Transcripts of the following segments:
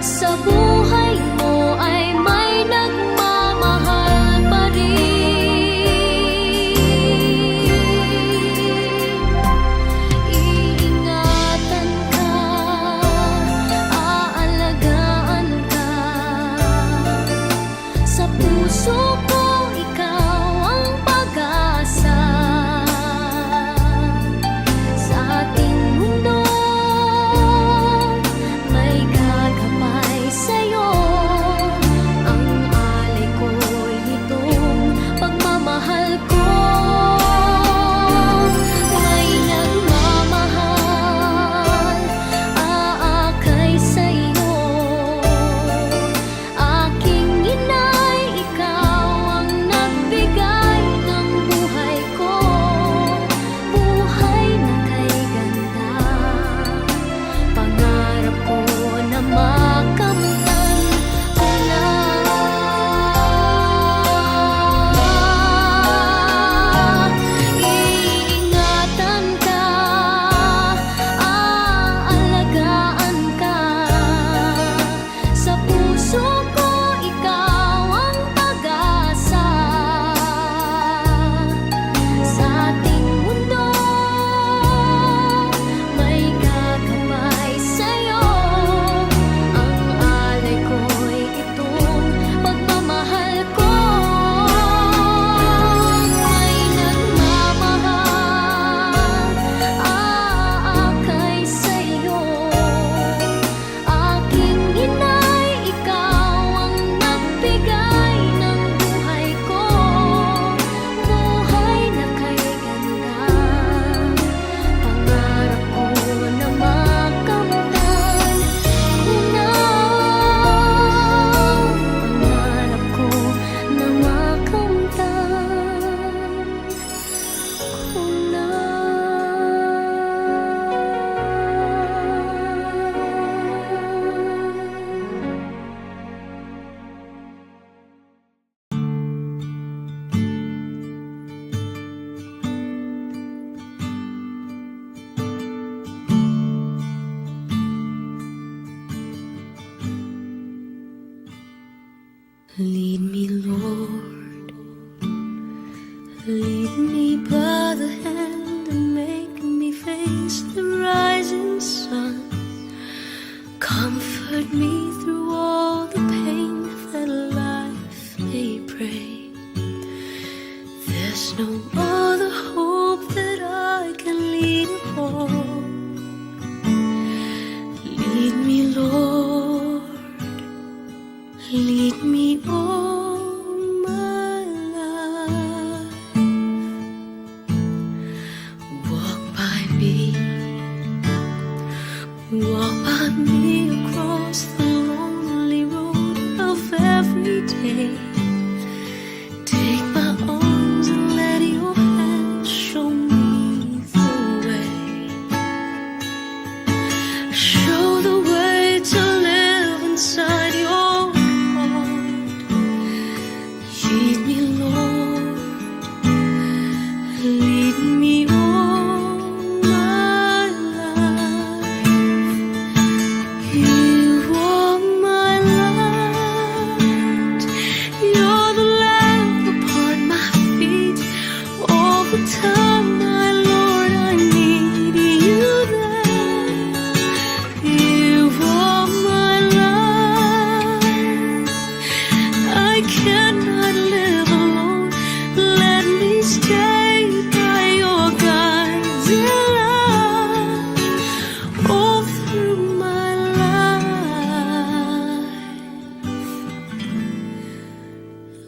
sa buhay mo ay may nagmamahal pa rin. Iingatan ka, aalagaan ka, sa puso ko ikaw ang pag-asa. Sa ating mundo may gagabay sa'yo, ang alay ko'y itong pagmamahal ko. May nagmamahal, aakay sa'yo, aking inay, ikaw ang nagbigay ng buhay ko. Buhay na kay ganda, pangarap ko na makamtan ko na. Iingatan ka, aalagaan ka, sa puso ko ikaw ang pag-asa. Sa ating mundo may gagabay sa'yo, ang alay ko'y itong pagmamahal ko. May nagmamahal, aakay sa'yo, aking inay, ikaw ang nagbigay ng buhay ko. Buhay na kay ganda, pangarap ko na makamtan ko na. Pangarap ko na makamtan ko na. Lead me, Lord, lead me by the hand and make me face the rising sun. Comfort me through all the pain that life may bring. There's no other hope that I can lean upon. Lead me, Lord, lead me all my life. Walk by me across the lonely road of every day. Take my arms and let your hand show me the way. Show the way to live inside your heart. Lead me, Lord, lead me all my life. You are my light. You're the lamp upon my feet. All the time, my Lord, I need you there. You are my light. I cannot live alone. Let me stay by your guiding light all through my life.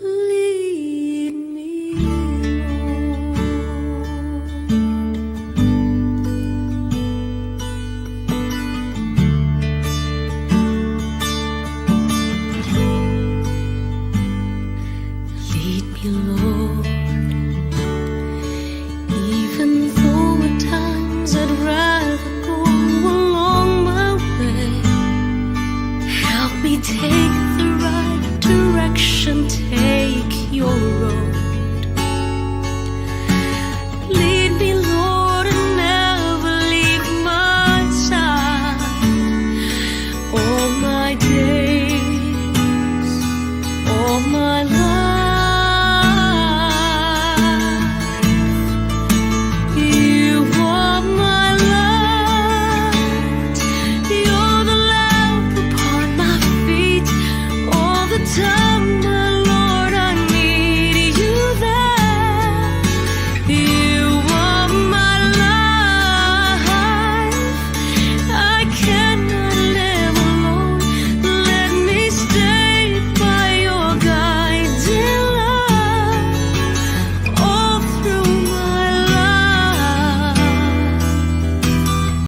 Lead me, lead me, Lord. Even though at times I'd rather go along my way, help me take the right direction, take your road. Lead me, Lord, and never leave my side. All my day.